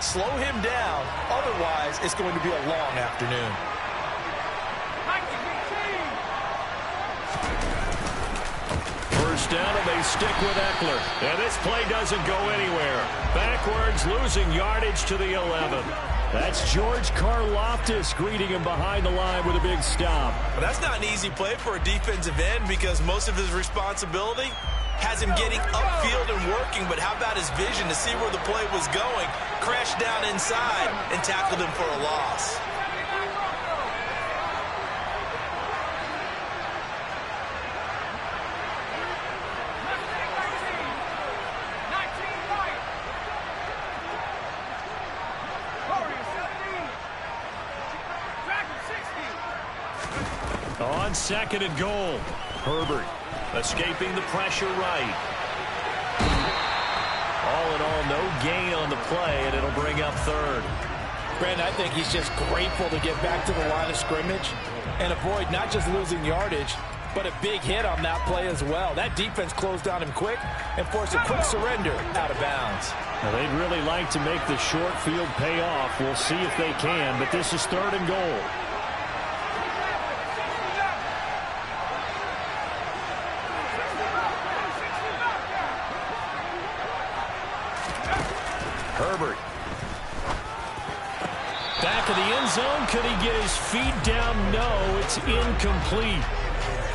Slow him down. Otherwise, it's going to be a long afternoon. First down, and they stick with Eckler. And this play doesn't go anywhere. Backwards, losing yardage to the 11. That's George Karlaftis greeting him behind the line with a big stop. Well, that's not an easy play for a defensive end because most of his responsibility has him getting upfield and working, but how about his vision to see where the play was going, crashed down inside, and tackled him for a loss. On second and goal, Herbert escaping the pressure right. All in all, no gain on the play, and it'll bring up third. Brandon, I think he's just grateful to get back to the line of scrimmage and avoid not just losing yardage, but a big hit on that play as well. That defense closed on him quick and forced a quick surrender out of bounds. Now, they'd really like to make the short field pay off. We'll see if they can, but this is third and goal. Herbert. Back of the end zone. Could he get his feet down? No, it's incomplete.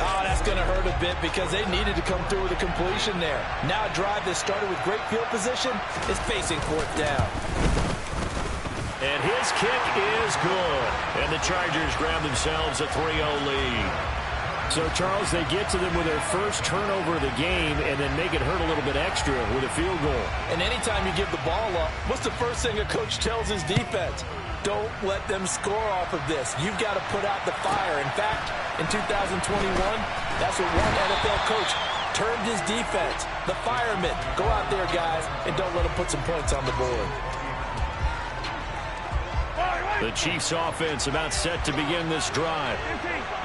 Oh, that's going to hurt a bit because they needed to come through with a completion there. Now a drive that started with great field position is facing fourth down. And his kick is good. And the Chargers grab themselves a 3-0 lead. So, Charles, they get to them with their first turnover of the game and then make it hurt a little bit extra with a field goal. And anytime you give the ball up, what's the first thing a coach tells his defense? Don't let them score off of this. You've got to put out the fire. In fact, in 2021, that's what one NFL coach termed his defense. The firemen. Go out there, guys, and don't let them put some points on the board. The Chiefs offense about set to begin this drive.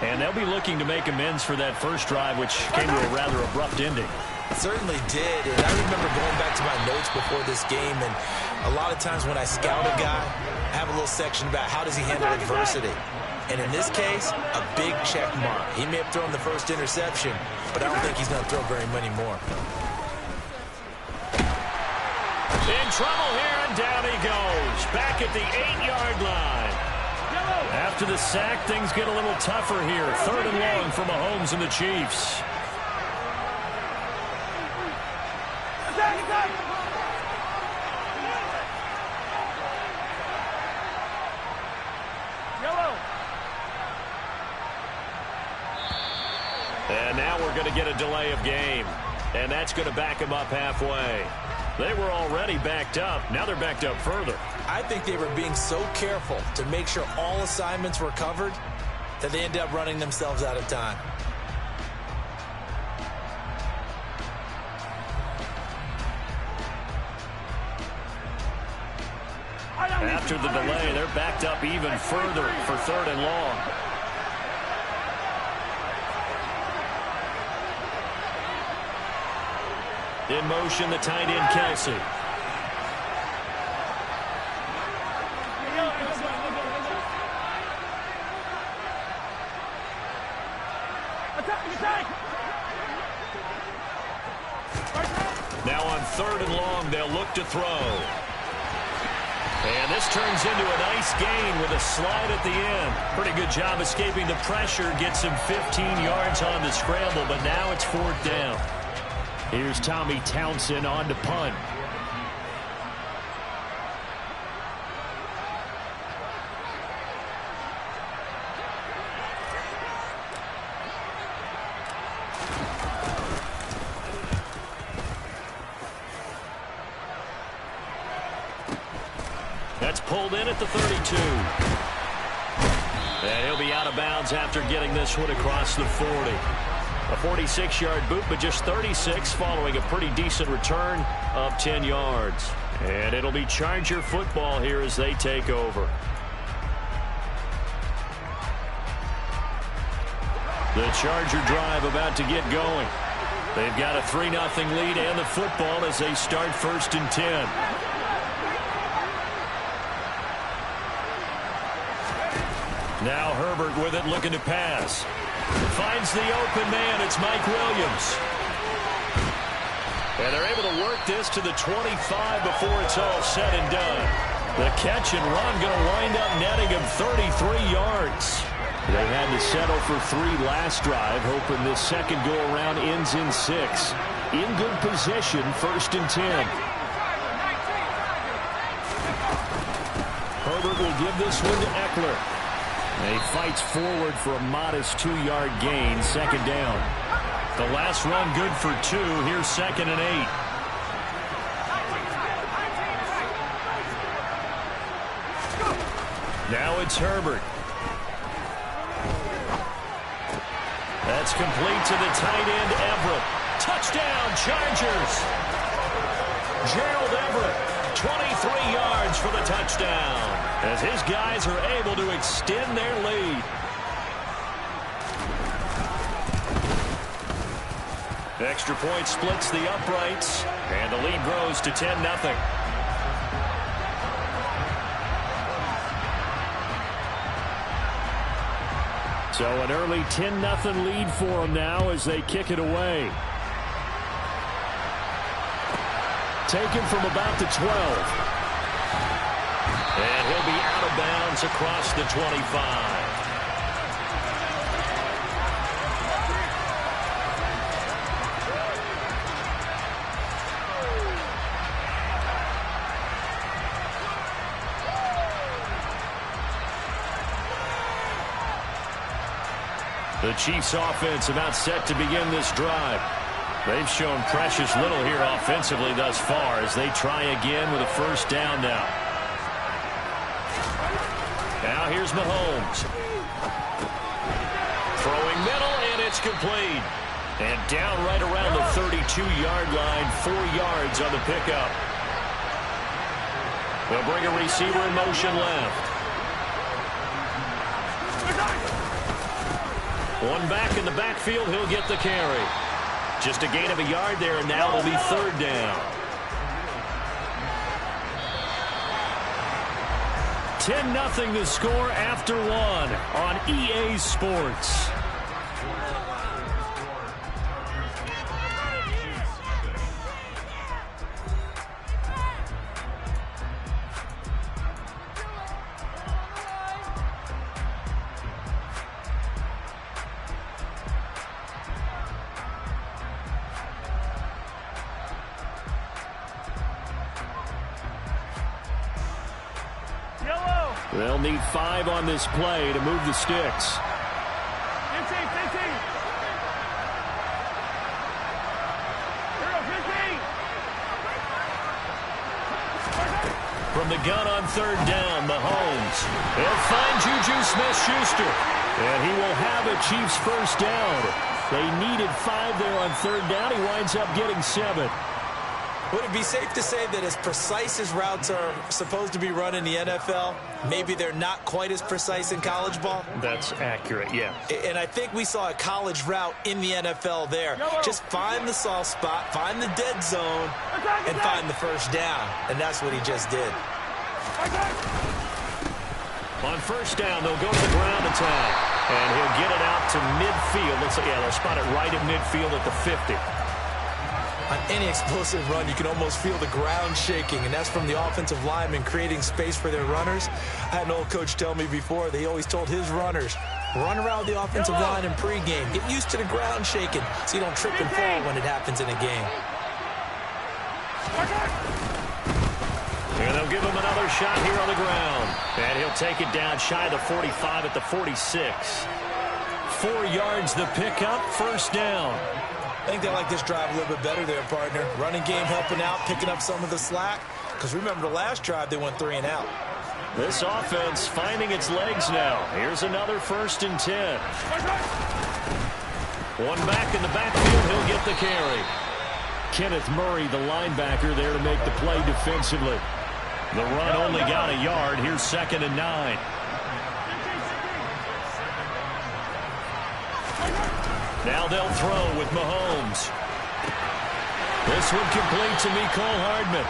And they'll be looking to make amends for that first drive, which came to a rather abrupt ending. It certainly did. And I remember going back to my notes before this game, and a lot of times when I scout a guy, I have a little section about how does he handle adversity. And in this case, a big check mark. He may have thrown the first interception, but I don't think he's going to throw very many more. In trouble here, and down he goes. Back at the 8-yard line. After the sack, things get a little tougher here. Third and long for Mahomes and the Chiefs. And now we're going to get a delay of game. And that's going to back him up halfway. They were already backed up. Now they're backed up further. I think they were being so careful to make sure all assignments were covered that they ended up running themselves out of time. After the delay, they're backed up even further for third and long. In motion, the tight end, Kelsey. Now on third and long, they'll look to throw. And this turns into a nice gain with a slide at the end. Pretty good job escaping the pressure. Gets him 15 yards on the scramble, but now it's fourth down. Here's Tommy Townsend on to punt. That's pulled in at the 32. And he'll be out of bounds after getting this one across the 40. A 46-yard boot, but just 36 following a pretty decent return of 10 yards. And it'll be Charger football here as they take over. The Charger drive about to get going. They've got a 3-0 lead and the football as they start first and 10. Now Herbert with it, looking to pass. Finds the open man. It's Mike Williams. And they're able to work this to the 25 before it's all said and done. The catch and run going to wind up netting him 33 yards. They had to settle for 3 last drive, hoping this second go-around ends in 6. In good position, 1st and 10. Herbert will give this one to Eckler. And he fights forward for a modest 2-yard gain, 2nd down. The last run good for 2. Here's 2nd and 8. Now it's Herbert. That's complete to the tight end, Everett. Touchdown, Chargers. Gerald Everett, 23 yards for the touchdown, as his guys are able to extend their lead. Extra point splits the uprights, and the lead grows to 10-0. So an early 10-0 lead for them now as they kick it away. Taken from about the 12. And he'll be out of bounds across the 25. The Chiefs offense about set to begin this drive. They've shown precious little here offensively thus far as they try again with a 1st down now. Now here's Mahomes. Throwing middle, and it's complete. And down right around the 32-yard line, 4 yards on the pickup. They'll bring a receiver in motion left. One back in the backfield, he'll get the carry. Just a gain of a yard there, and now it'll be 3rd down. 10-0 the score after 1 on EA Sports. They'll need 5 on this play to move the sticks. From the gun on 3rd down, Mahomes. They'll find Juju Smith-Schuster. And he will have a Chiefs 1st down. They needed 5 there on 3rd down. He winds up getting 7. Would it be safe to say that as precise as routes are supposed to be run in the NFL, maybe they're not quite as precise in college ball? That's accurate, yeah. And I think we saw a college route in the NFL there. Just find the soft spot, find the dead zone, and find the 1st down. And that's what he just did. On 1st down, they'll go to the ground attack. And he'll get it out to midfield. Looks like, yeah, they'll spot it right at midfield at the 50. On any explosive run, you can almost feel the ground shaking, and that's from the offensive linemen creating space for their runners. I had an old coach tell me before, they always told his runners, run around the offensive line in pregame. Get used to the ground shaking so you don't trip and fall when it happens in a game. And they'll give him another shot here on the ground. And he'll take it down shy of the 45 at the 46. 4 yards the pickup, 1st down. I think they like this drive a little bit better there, partner. Running game helping out, picking up some of the slack. Because remember the last drive, they went 3 and out. This offense finding its legs now. Here's another 1st and 10. One back in the backfield, he'll get the carry. Kenneth Murray, the linebacker, there to make the play defensively. The run only got a yard. Here's 2nd and 9. Now they'll throw with Mahomes. This one complete to Mecole Hardman.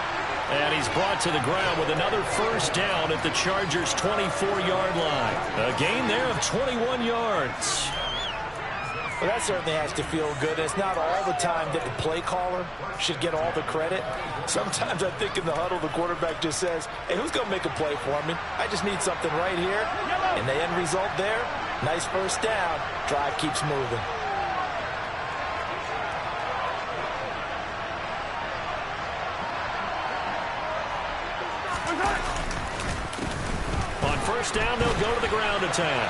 And he's brought to the ground with another first down at the Chargers' 24-yard line. A gain there of 21 yards. Well, that certainly has to feel good. It's not all the time that the play caller should get all the credit. Sometimes I think in the huddle, the quarterback just says, hey, who's going to make a play for me? I just need something right here. And the end result there, nice first down. Drive keeps moving. On first down, they'll go to the ground attack.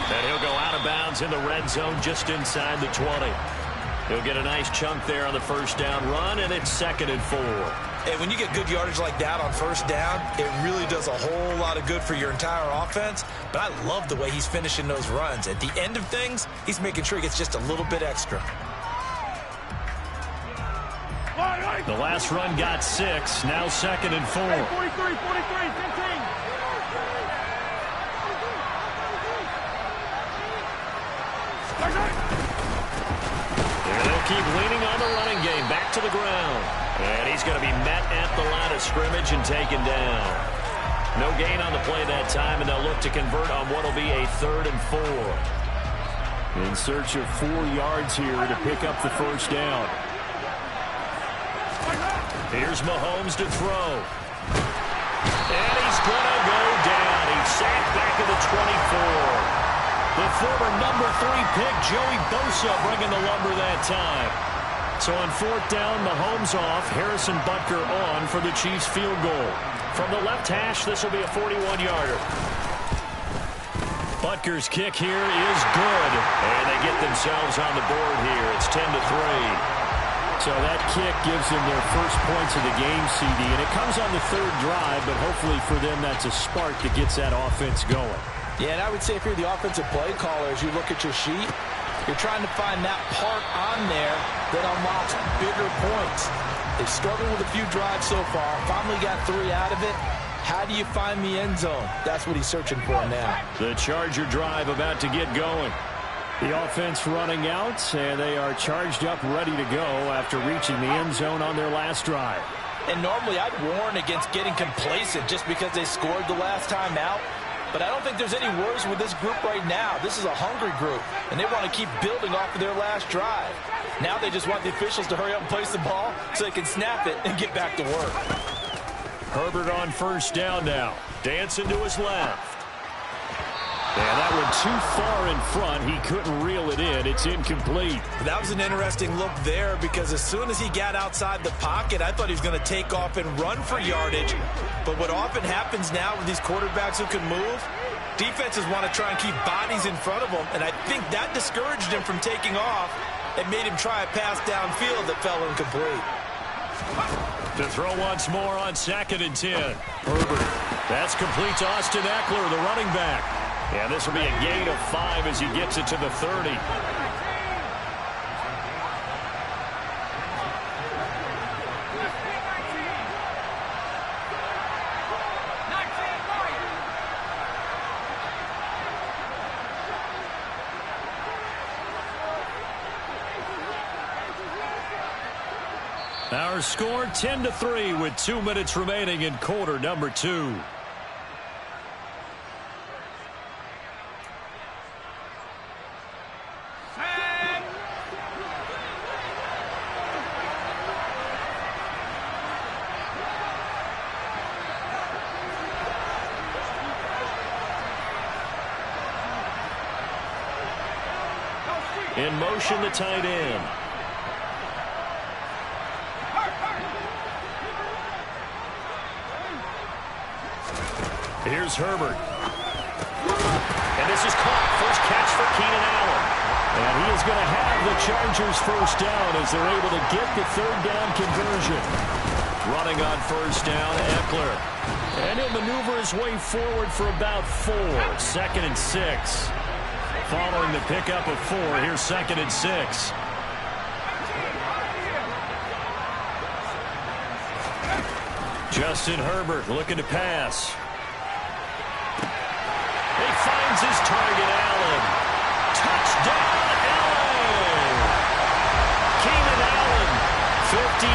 And he'll go out of bounds in the red zone just inside the 20. He'll get a nice chunk there on the first down run, and it's 2nd and 4. And when you get good yardage like that on first down, it really does a whole lot of good for your entire offense. But I love the way he's finishing those runs. At the end of things, he's making sure he gets just a little bit extra. The last run got 6. Now 2nd and 4. 43, 15. They'll keep leaning on the running game. Back to the ground. And he's going to be met at the line of scrimmage and taken down. No gain on the play that time, and they'll look to convert on what will be a 3rd and 4. In search of 4 yards here to pick up the first down. Here's Mahomes to throw. And he's going to go down. He's sacked back at the 24. The former number 3 pick, Joey Bosa, bringing the lumber that time. So on 4th down, Mahomes off, Harrison Butker on for the Chiefs field goal. From the left hash, this will be a 41-yarder. Butker's kick here is good. And they get themselves on the board here. It's 10-3. So that kick gives them their first points of the game, CD. And it comes on the 3rd drive, but hopefully for them that's a spark that gets that offense going. Yeah, and I would say if you're the offensive play caller, as you look at your sheet, you're trying to find that part on there that unlocks bigger points. They've struggled with a few drives so far, finally got 3 out of it. How do you find the end zone? That's what he's searching for now. The Charger drive about to get going. The offense running out, and they are charged up, ready to go after reaching the end zone on their last drive. And normally I'd warn against getting complacent just because they scored the last time out. But I don't think there's any worries with this group right now. This is a hungry group, and they want to keep building off of their last drive. Now they just want the officials to hurry up and place the ball so they can snap it and get back to work. Herbert on first down now. Dancing to his left. And that one too far in front. He couldn't reel it in. It's incomplete. That was an interesting look there because as soon as he got outside the pocket, I thought he was going to take off and run for yardage. But what often happens now with these quarterbacks who can move, defenses want to try and keep bodies in front of them. And I think that discouraged him from taking off and made him try a pass downfield that fell incomplete. To throw once more on 2nd and 10. Herbert. That's complete to Austin Eckler, the running back. And this will be a gain of 5 as he gets it to the 30. Our score 10-3 with 2 minutes remaining in quarter number 2. In motion, the tight end. Here's Herbert. And this is caught. First catch for Keenan Allen. And he is going to have the Chargers first down as they're able to get the 3rd down conversion. Running on first down, Eckler. And he'll maneuver his way forward for about 4. 2nd and 6. Following the pickup of 4, here's 2nd and 6. Justin Herbert looking to pass. He finds his target, Allen. Touchdown, Allen! Keenan Allen, 53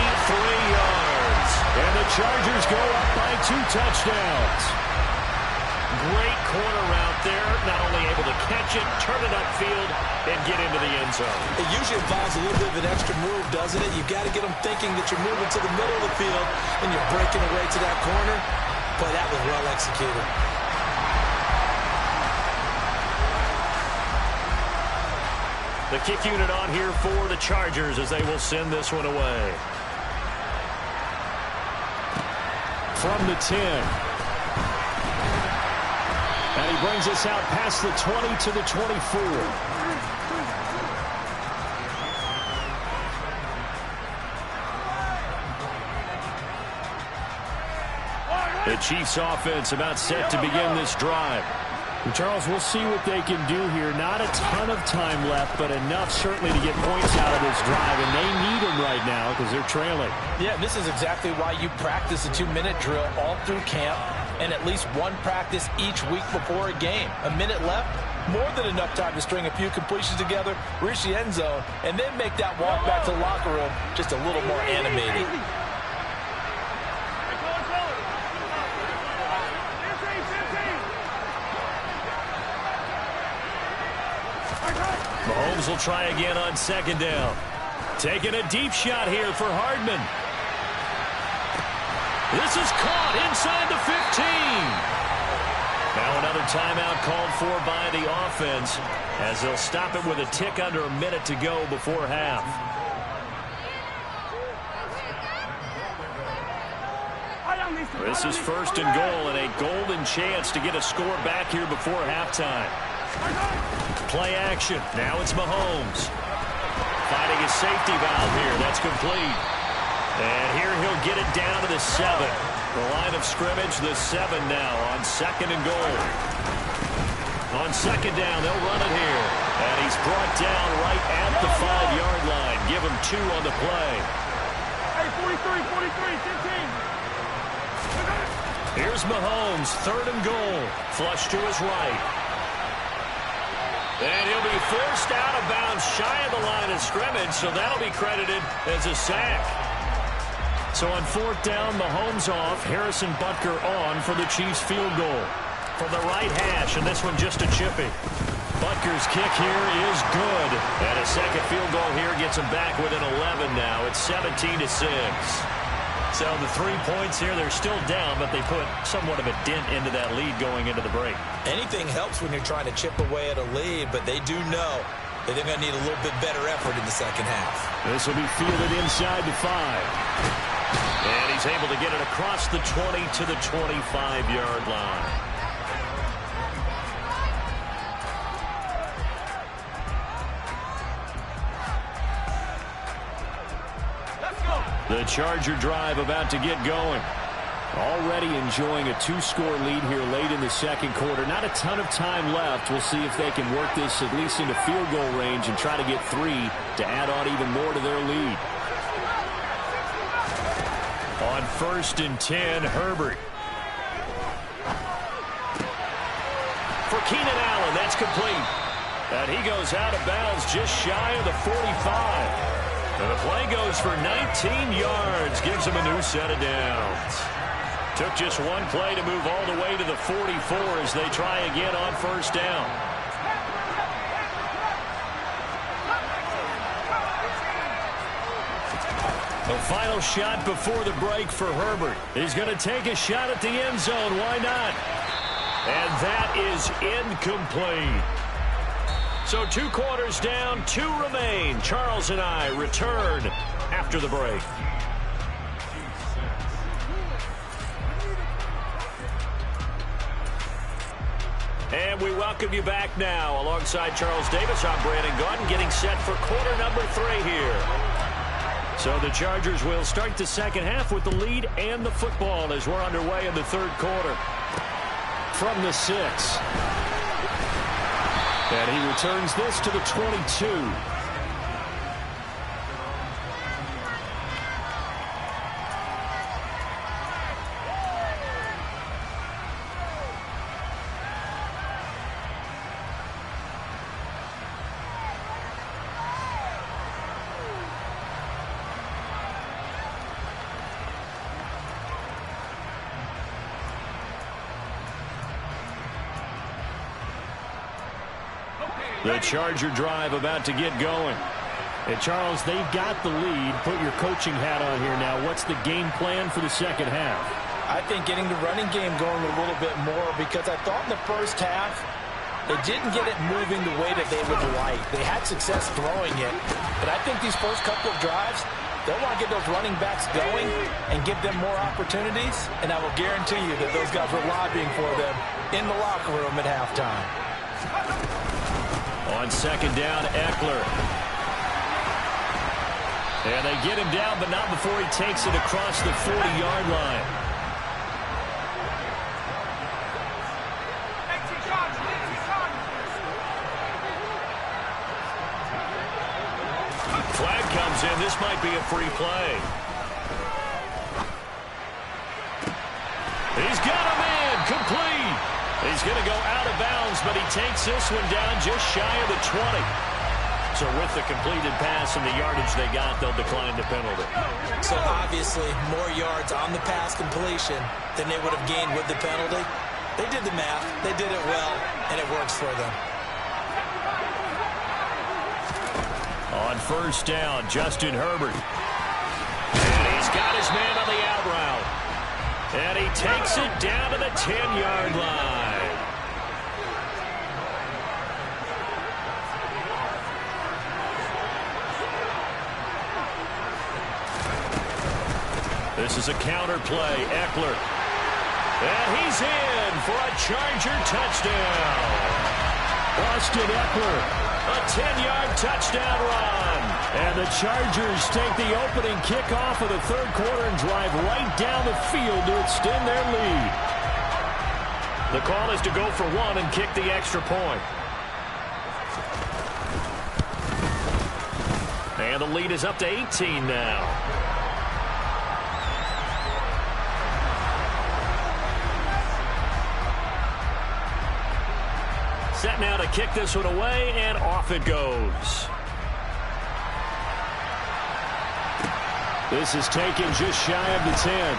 yards. And the Chargers go up by 2 touchdowns. Great corner route there. Not only able to catch it, turn it upfield, and get into the end zone. It usually involves a little bit of an extra move, doesn't it? You've got to get them thinking that you're moving to the middle of the field and you're breaking away to that corner. Boy, that was well executed. The kick unit on here for the Chargers as they will send this one away. From the 10. And he brings us out past the 20 to the 24. The Chiefs offense about set to begin this drive. And Charles, we'll see what they can do here. Not a ton of time left, but enough certainly to get points out of this drive. And they need them right now because they're trailing. Yeah, this is exactly why you practice a 2-minute drill all through camp and at least one practice each week before a game. A minute left, more than enough time to string a few completions together, reach the end zone, and then make that walk back to the locker room just a little more animated. Mahomes will try again on second down. Taking a deep shot here for Hardman. This is caught inside the 15. Now another timeout called for by the offense as they'll stop it with a tick under a minute to go before half. This is first and goal and a golden chance to get a score back here before halftime. Play action. Now it's Mahomes. Finding his safety valve here. That's complete. And here he'll get it down to the 7. The line of scrimmage, the 7 now on second and goal. On second down, they'll run it here. And he's brought down right at the 5-yard line. Give him 2 on the play. Hey, 43, 15. Here's Mahomes, third and goal. Flush to his right. And he'll be forced out of bounds shy of the line of scrimmage, so that'll be credited as a sack. So on fourth down, Mahomes off, Harrison Butker on for the Chiefs field goal. From the right hash, and this one just a chippy. Butker's kick here is good. And a second field goal here gets him back within 11 now. It's 17-6. So the 3 points here, they're still down, but they put somewhat of a dent into that lead going into the break. Anything helps when you're trying to chip away at a lead, but they do know that they're going to need a little bit better effort in the second half. This will be fielded inside the 5. And he's able to get it across the 20 to the 25-yard line. The Charger drive about to get going. Already enjoying a 2-score lead here late in the second quarter. Not a ton of time left. We'll see if they can work this at least into field goal range and try to get 3 to add on even more to their lead. On first and 10, Herbert. For Keenan Allen, that's complete. And he goes out of bounds just shy of the 45. And the play goes for 19 yards. Gives him a new set of downs. Took just one play to move all the way to the 44 as they try again on first down. The final shot before the break for Herbert. He's going to take a shot at the end zone. Why not? And that is incomplete. So 2 quarters down, 2 remain. Charles and I return after the break. And we welcome you back now. Alongside Charles Davis, I'm Brandon Gaudin, getting set for quarter number 3 here. So the Chargers will start the second half with the lead and the football as we're underway in the third quarter. From the 6. And he returns this to the 22. The Charger drive about to get going. And Charles, they've got the lead. Put your coaching hat on here now. What's the game plan for the second half? I think getting the running game going a little bit more, because I thought in the first half they didn't get it moving the way that they would like. They had success throwing it, but I think these first couple of drives, they'll want to get those running backs going and give them more opportunities, and I will guarantee you that those guys were lobbying for them in the locker room at halftime. On second down, Eckler. And they get him down, but not before he takes it across the 40-yard line. Flag comes in. This might be a free play. He's got him in. Complete. He's going to go out of bounds, but he takes this one down just shy of the 20. So with the completed pass and the yardage they got, they'll decline the penalty. So obviously more yards on the pass completion than they would have gained with the penalty. They did the math. They did it well, and it works for them. On first down, Justin Herbert. And he's got his man on the out route. And he takes it down to the 10-yard line. This is a counter play. Eckler. And he's in for a Charger touchdown. Austin Eckler. A 10-yard touchdown run. And the Chargers take the opening kickoff of the third quarter and drive right down the field to extend their lead. The call is to go for one and kick the extra point. And the lead is up to 18 now. Set now to kick this one away, and off it goes. This is taken just shy of the 10.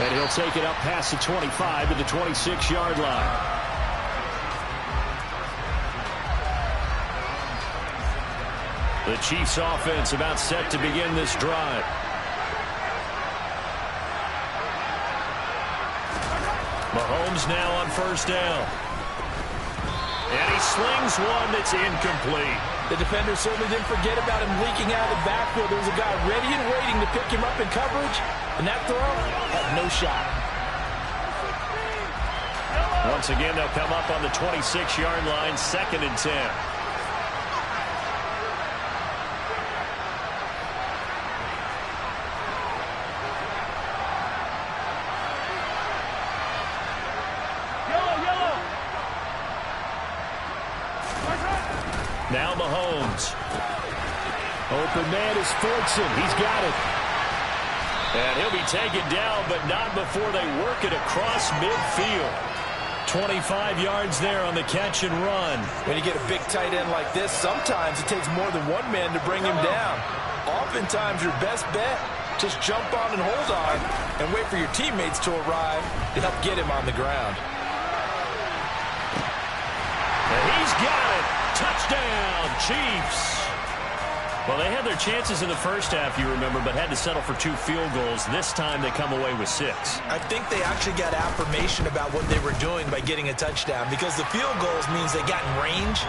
And he'll take it up past the 25 to the 26-yard line. The Chiefs offense about set to begin this drive. Mahomes now on first down. And he slings one that's incomplete. The defender certainly didn't forget about him leaking out of the backfield. There was a guy ready and waiting to pick him up in coverage, and that throw had no shot. Once again, they'll come up on the 26-yard line, 2nd and 10. Now Mahomes. Open man is Fortson. He's got it. And he'll be taken down, but not before they work it across midfield. 25 yards there on the catch and run. When you get a big tight end like this, sometimes it takes more than one man to bring him down. Oftentimes your best bet, just jump on and hold on and wait for your teammates to arrive to help get him on the ground. And he's got it. Touchdown, Chiefs. Well, they had their chances in the first half, you remember, but had to settle for 2 field goals. This time they come away with 6. I think they actually got affirmation about what they were doing by getting a touchdown, because the field goals means they got in range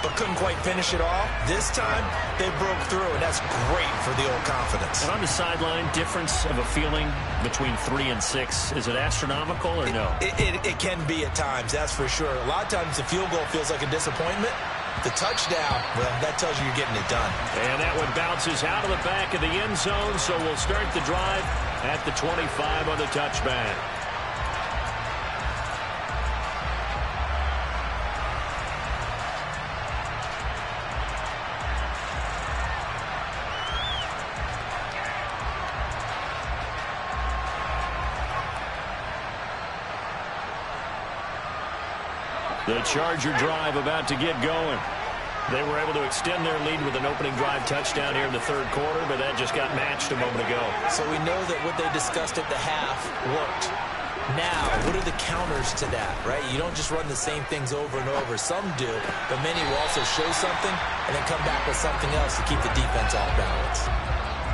but couldn't quite finish it off. This time they broke through, and that's great for the old confidence. And on the sideline, difference of a feeling between 3 and 6, is it astronomical or no? It can be at times, that's for sure. A lot of times the field goal feels like a disappointment. The touchdown, well, that tells you you're getting it done. And that one bounces out of the back of the end zone, so we'll start the drive at the 25 on the touchback. The Charger drive about to get going. They were able to extend their lead with an opening drive touchdown here in the third quarter, but that just got matched a moment ago. So we know that what they discussed at the half worked. Now, what are the counters to that, right? You don't just run the same things over and over. Some do, but many will also show something and then come back with something else to keep the defense off balance.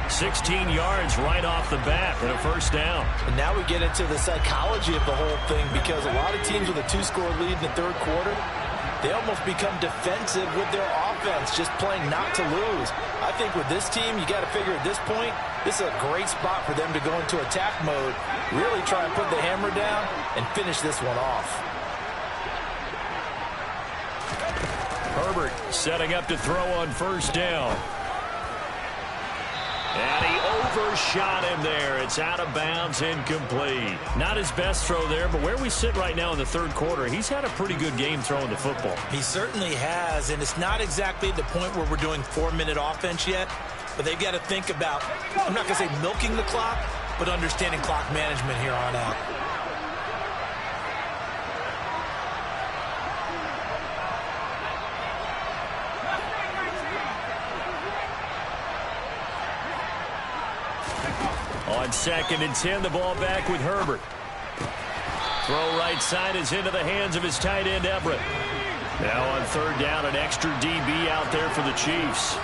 16 yards right off the bat and a first down. And now we get into the psychology of the whole thing, because a lot of teams with a 2-score lead in the third quarter, they almost become defensive with their offense, just playing not to lose. I think with this team, you got to figure at this point, this is a great spot for them to go into attack mode, really try and put the hammer down and finish this one off. Herbert setting up to throw on first down. And he overshot him there. It's out of bounds, incomplete. Not his best throw there, but where we sit right now in the third quarter, he's had a pretty good game throwing the football. He certainly has, and it's not exactly the point where we're doing 4-minute offense yet, but they've got to think about, I'm not going to say milking the clock, but understanding clock management here on out. On 2nd and 10, the ball back with Herbert. Throw right side is into the hands of his tight end, Everett. Now on 3rd down, an extra DB out there for the Chiefs.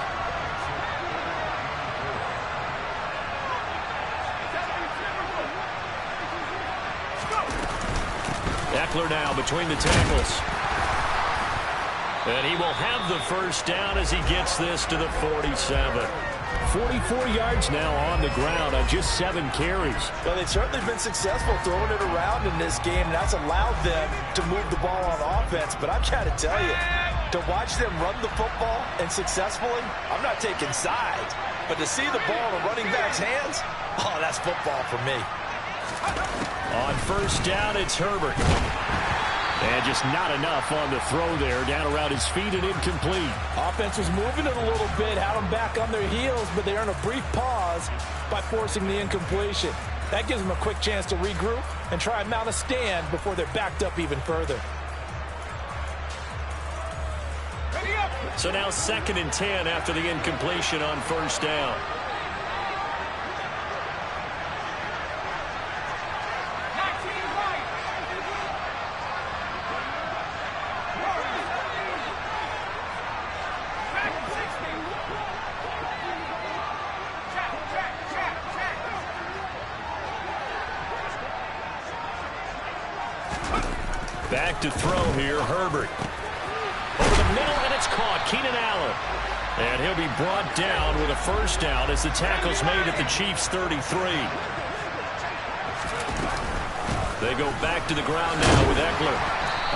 Eckler now between the tackles. And he will have the first down as he gets this to the 47. 44 yards now on the ground on just 7 carries. Well, they've certainly been successful throwing it around in this game, and that's allowed them to move the ball on offense. But I've got to tell you, to watch them run the football and successfully, I'm not taking sides, but to see the ball in a running back's hands, oh, that's football for me. On first down, it's Herbert. And just not enough on the throw there. Down around his feet and incomplete. Offense was moving it a little bit, had them back on their heels, but they earned a brief pause by forcing the incompletion. That gives them a quick chance to regroup and try and mount a stand before they're backed up even further. So now 2nd and 10 after the incompletion on first down. Back to throw here, Herbert. Over the middle, and it's caught. Keenan Allen. And he'll be brought down with a first down as the tackle's made at the Chiefs' 33. They go back to the ground now with Eckler.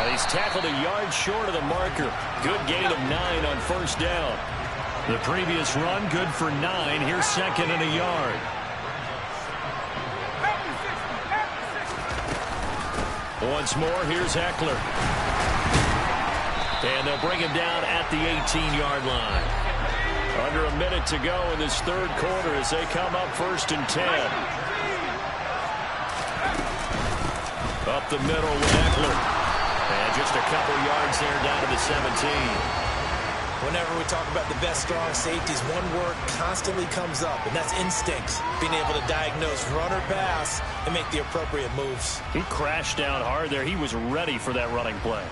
He's tackled a yard short of the marker. Good gain of 9 on first down. The previous run, good for 9. Here's 2nd and a yard. Once more, here's Eckler. And they'll bring him down at the 18-yard line. Under a minute to go in this third quarter as they come up 1st and 10. Up the middle with Eckler. And just a couple yards there down to the 17. Whenever we talk about the best strong safeties, one word constantly comes up, and that's instinct. Being able to diagnose run or pass and make the appropriate moves. He crashed down hard there. He was ready for that running play.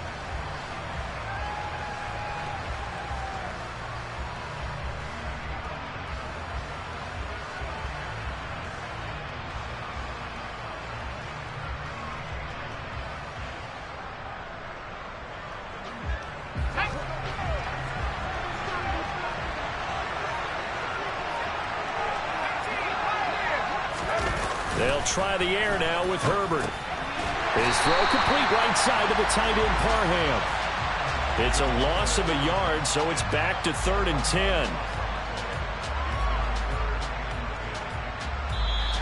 They'll try the air now with Herbert. His throw complete right side to the tight end Parham. It's a loss of a yard, so it's back to 3rd and 10.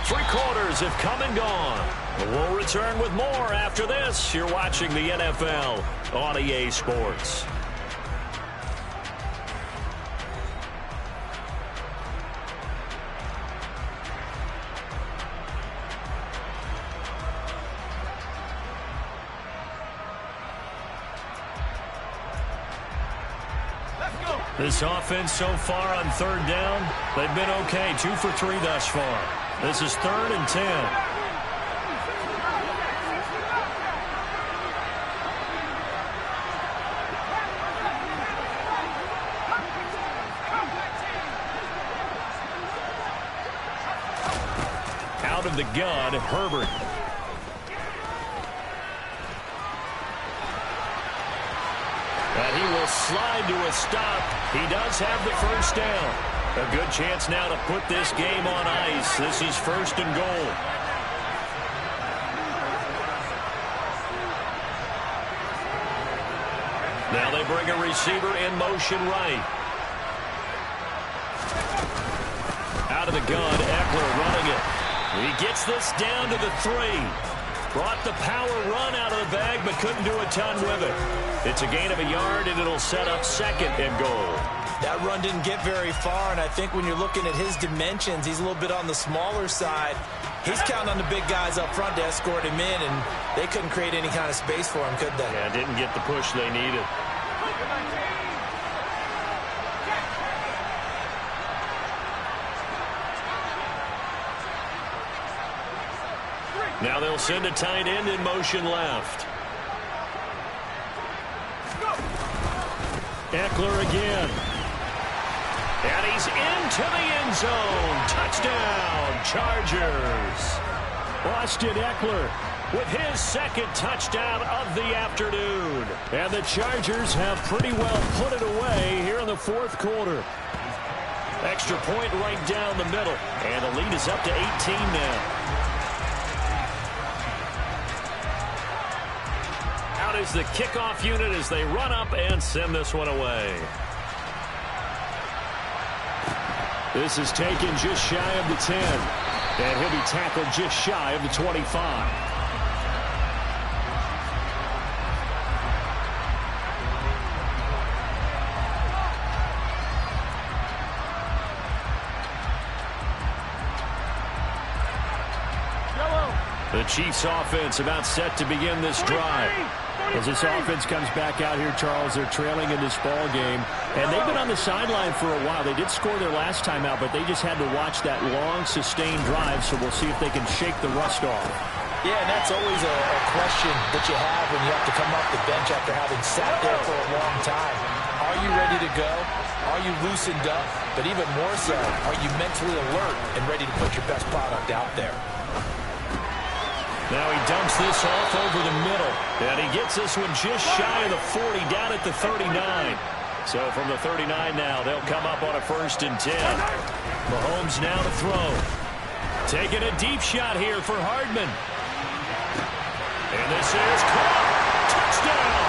3 quarters have come and gone. We'll return with more after this. You're watching the NFL on EA Sports. This offense so far on 3rd down, they've been okay. 2 for 3 thus far. This is 3rd and 10. out of the gun, Herbert. And he will slide to a stop. He does have the first down. A good chance now to put this game on ice. This is 1st and goal. Now they bring a receiver in motion right. Out of the gun, Eckler running it. He gets this down to the 3. Brought the power run out of the bag, but couldn't do a ton with it. It's a gain of a yard, and it'll set up 2nd and goal. That run didn't get very far, and I think when you're looking at his dimensions, he's a little bit on the smaller side. He's counting on the big guys up front to escort him in, and they couldn't create any kind of space for him, could they? Yeah, didn't get the push they needed. Now they'll send a tight end in motion left. Eckler again. And he's into the end zone. Touchdown, Chargers. Austin Eckler with his 2nd touchdown of the afternoon. And the Chargers have pretty well put it away here in the 4th quarter. Extra point right down the middle. And the lead is up to 18 now. Out is the kickoff unit as they run up and send this one away. This is taken just shy of the 10. And he'll be tackled just shy of the 25. The Chiefs offense about set to begin this drive. As this offense comes back out here, Charles, they're trailing in this ball game. And they've been on the sideline for a while. They did score their last time out, but they just had to watch that long, sustained drive. So we'll see if they can shake the rust off. Yeah, and that's always a question that you have when you have to come off the bench after having sat there for a long time. Are you ready to go? Are you loosened up? But even more so, are you mentally alert and ready to put your best product out there? Now he dumps this off over the middle. And he gets this one just shy of the 40, down at the 39. So from the 39 now, they'll come up on a 1st and 10. Mahomes now to throw. Taking a deep shot here for Hardman. And this is caught. Touchdown.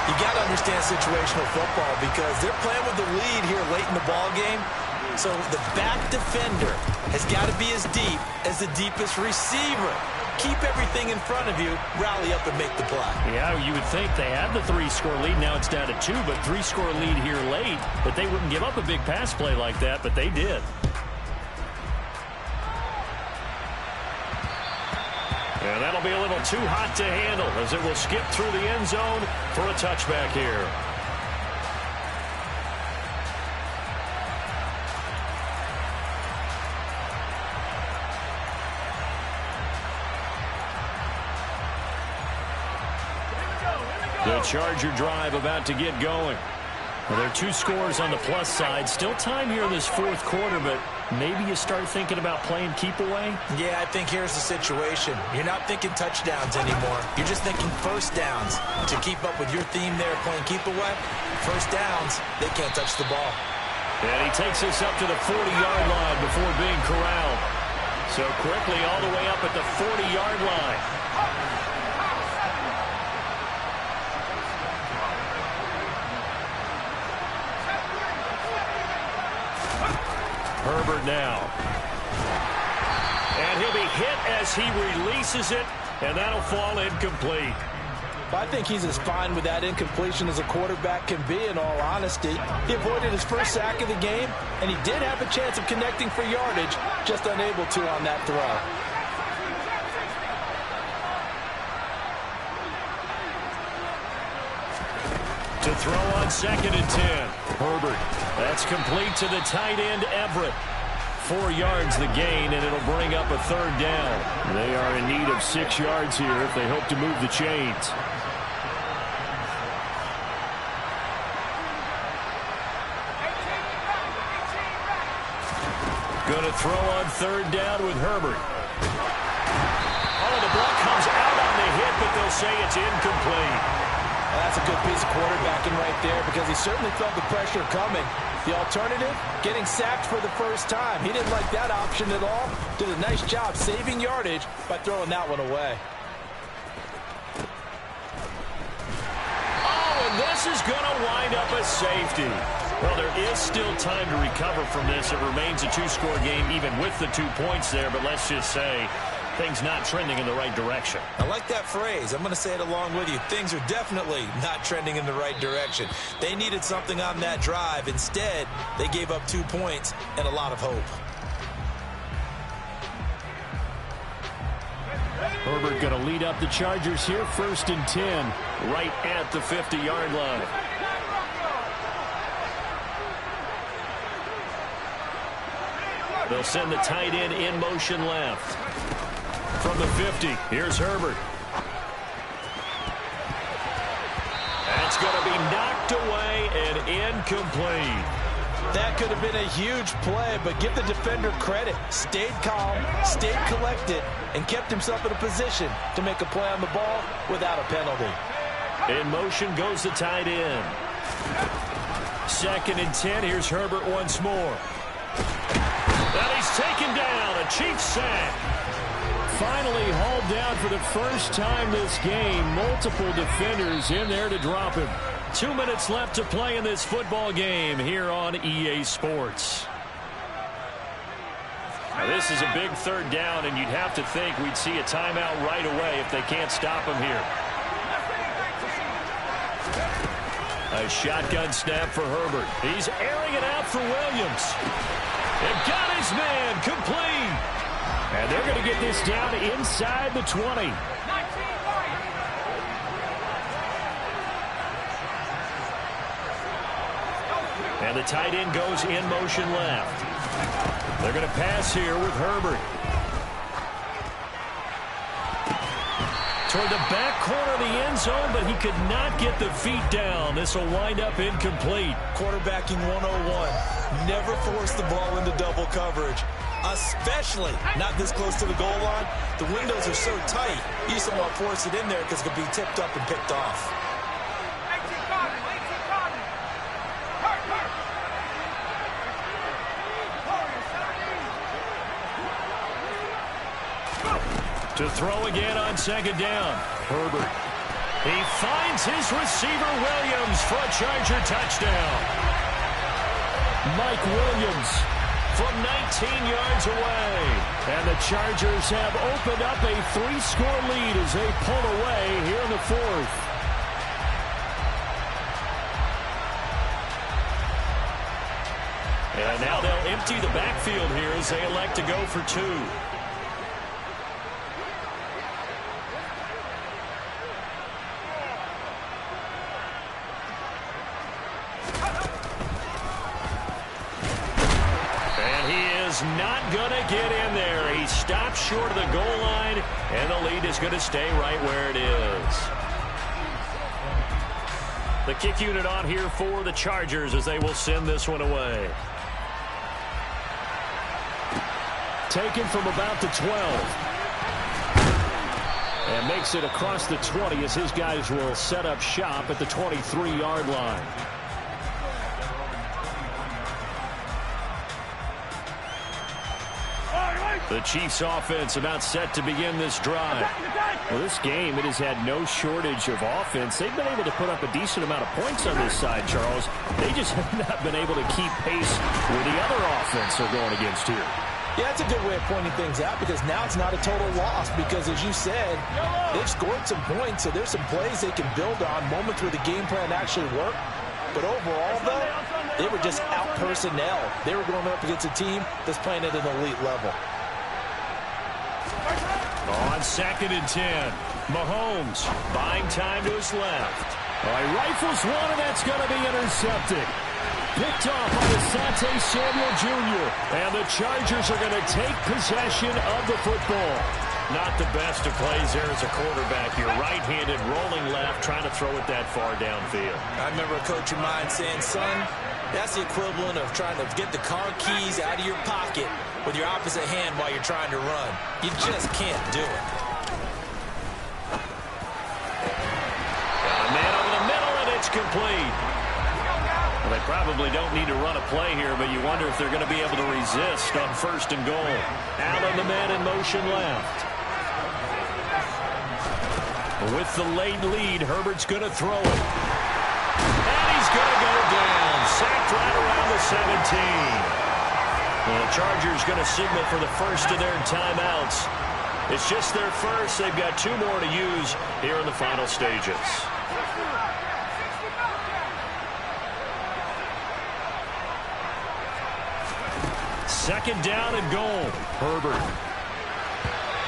You got to understand situational football because they're playing with the lead here late in the ball game. So the back defender has got to be as deep as the deepest receiver. Keep everything in front of you, rally up and make the play. Yeah, you would think they had the 3-score lead. Now it's down to 2, but 3-score lead here late. But they wouldn't give up a big pass play like that, but they did. And that'll be a little too hot to handle as it will skip through the end zone for a touchback here. The Charger drive about to get going. Well, there are 2 scores on the plus side. Still time here in this 4th quarter, but maybe you start thinking about playing keep away? Yeah, I think here's the situation. You're not thinking touchdowns anymore. You're just thinking first downs. To keep up with your theme there, playing keep away, first downs, they can't touch the ball. And he takes us up to the 40-yard line before being corralled. So quickly all the way up at the 40-yard line. Herbert now. And he'll be hit as he releases it, and that'll fall incomplete. I think he's as fine with that incompletion as a quarterback can be, in all honesty. He avoided his first sack of the game, and he did have a chance of connecting for yardage, just unable to on that throw. To throw on 2nd and 10. Herbert. That's complete to the tight end, Everett. 4 yards the gain, and it'll bring up a 3rd down. They are in need of 6 yards here if they hope to move the chains. Going to throw on third down with Herbert. Oh, the ball comes out on the hit, but they'll say it's incomplete. That's a good piece of quarterbacking right there because he certainly felt the pressure coming. The alternative, getting sacked for the first time. He didn't like that option at all. Did a nice job saving yardage by throwing that one away. Oh, and this is going to wind up a safety. Well, there is still time to recover from this. It remains a two-score game even with the 2 points there, but let's just say things not trending in the right direction. I like that phrase. I'm going to say it along with you. Things are definitely not trending in the right direction. They needed something on that drive. Instead, they gave up 2 points and a lot of hope. Herbert going to lead up the Chargers here, 1st and 10. Right at the 50-yard line. They'll send the tight end in motion left. From the 50, here's Herbert. That's going to be knocked away and incomplete. That could have been a huge play, but give the defender credit. Stayed calm, stayed collected, and kept himself in a position to make a play on the ball without a penalty. In motion goes the tight end. 2nd and 10, here's Herbert once more. And he's taken down, a Chiefs sack. Finally hauled down for the first time this game. Multiple defenders in there to drop him. 2 minutes left to play in this football game here on EA Sports. Now this is a big 3rd down, and you'd have to think we'd see a timeout right away if they can't stop him here. A shotgun snap for Herbert. He's airing it out for Williams. They've got his man complete. And they're going to get this down inside the 20. And the tight end goes in motion left. They're going to pass here with Herbert. Toward the back corner of the end zone, but he could not get the feet down. This will wind up incomplete. Quarterbacking 101. Never force the ball into double coverage, especially not this close to the goal line. The windows are so tight, you just don't want to force it in there because it could be tipped up and picked off. To throw again on 2nd down. Herbert. He finds his receiver Williams for a Charger touchdown. Mike Williams from 19 yards away. And the Chargers have opened up a 3-score lead as they pull away here in the 4th. And now they'll empty the backfield here as they elect to go for 2. Not going to get in there. He stops short of the goal line, and the lead is going to stay right where it is. The kick unit on here for the Chargers as they will send this one away. Taken from about the 12. And makes it across the 20 as his guys will set up shop at the 23-yard line. The Chiefs offense about set to begin this drive. Well, this game, it has had no shortage of offense. They've been able to put up a decent amount of points on this side, Charles. They just have not been able to keep pace with the other offense they're going against here. Yeah, that's a good way of pointing things out because now it's not a total loss because, as you said, they've scored some points, so there's some plays they can build on, moments where the game plan actually worked. But overall, though, they were just out personnel. They were going up against a team that's playing at an elite level. On 2nd and 10, Mahomes buying time to his left. All right, rifles one, and that's going to be intercepted. Picked off by Asante Samuel Jr. And the Chargers are going to take possession of the football. Not the best of plays there as a quarterback. You're right-handed, rolling left, trying to throw it that far downfield. I remember a coach of mine saying, son, that's the equivalent of trying to get the car keys out of your pocket with your opposite hand while you're trying to run. You just can't do it. Got a man over the middle, and it's complete. Well, they probably don't need to run a play here, but you wonder if they're going to be able to resist on 1st and goal. Allen, the man in motion left. With the late lead, Herbert's going to throw it. And he's going to go down. Sacked right around the 17. The Chargers going to signal for the first of their timeouts. It's just their first. They've got 2 more to use here in the final stages. Second down and goal. Herbert.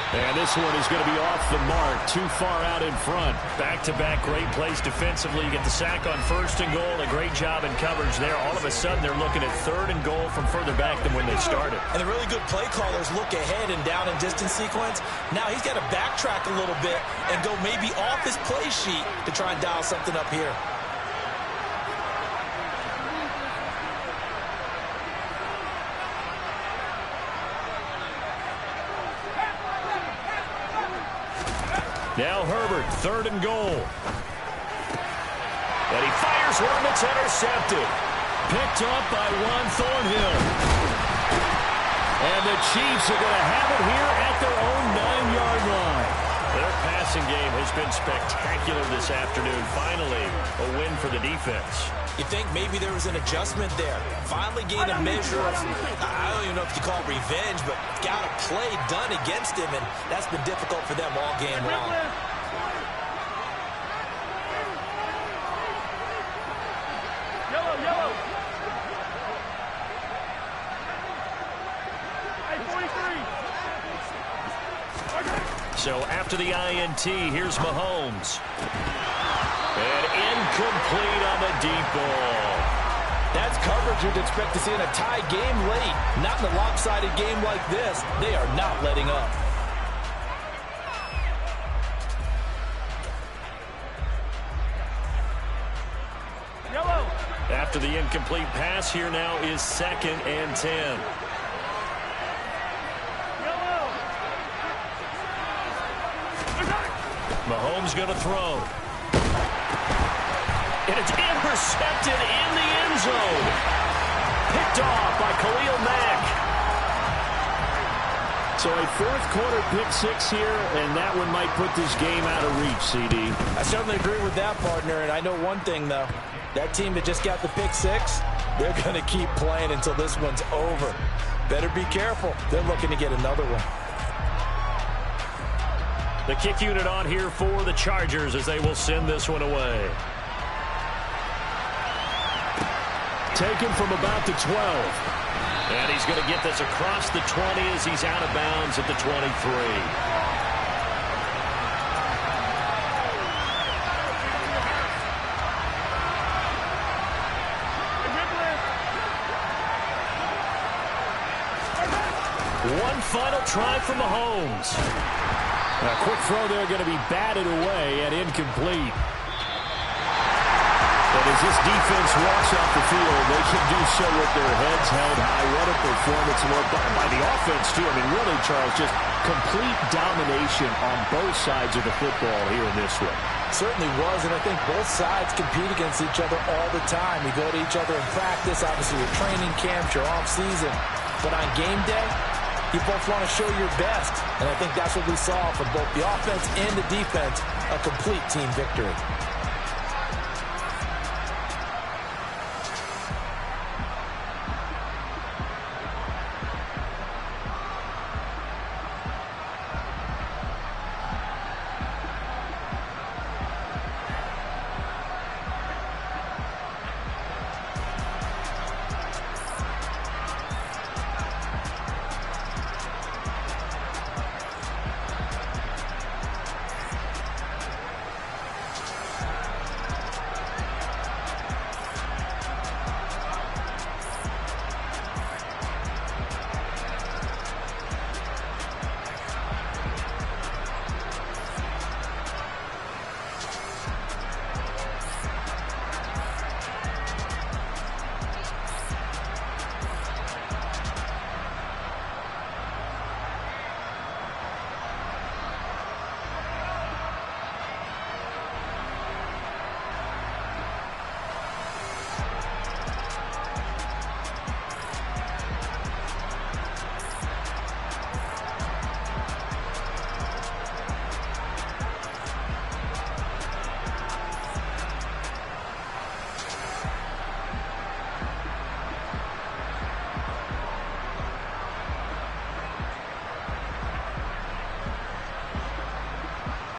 And this one is going to be off the mark. Too far out in front. Back-to-back great plays defensively. You get the sack on 1st and goal. A great job in coverage there. All of a sudden, they're looking at 3rd and goal from further back than when they started. And the really good play callers look ahead and down and distance sequence. Now he's got to backtrack a little bit and go maybe off his play sheet to try and dial something up here. Now Herbert, 3rd and goal. And he fires one that's intercepted. Picked up by Juan Thornhill. And the Chiefs are going to have it here at their own 9-yard line. Their passing game has been spectacular this afternoon. Finally, a win for the defense. You think maybe there was an adjustment there. Finally gained a measure of, I don't even know if you call it revenge, but got a play done against him, and that's been difficult for them all game long. Yellow. Hey, 43. So after the INT, here's Mahomes. And incomplete on the deep ball. That's coverage you'd expect to see in a tie game late. Not in a lopsided game like this. They are not letting up. Yellow. After the incomplete pass, here now is 2nd and 10. Mahomes going to throw. And it's intercepted in the end zone. Picked off by Khalil Mack. So a 4th-quarter pick-6 here, and that one might put this game out of reach, CD. I certainly agree with that, partner, and I know one thing, though. That team that just got the pick-6, they're going to keep playing until this one's over. Better be careful. They're looking to get another one. The kick unit on here for the Chargers as they will send this one away. Taken from about the 12. And he's going to get this across the 20 as he's out of bounds at the 23. One final try from Mahomes. A quick throw there going to be batted away and incomplete. But as this defense walks off the field, they can do so with their heads held high. What a performance by the offense, too. I mean, really, Charles, just complete domination on both sides of the football here in this one. Certainly was, and I think both sides compete against each other all the time. You go to each other in practice, obviously your training camps, your off-season. But on game day, you both want to show your best. And I think that's what we saw from both the offense and the defense, a complete team victory.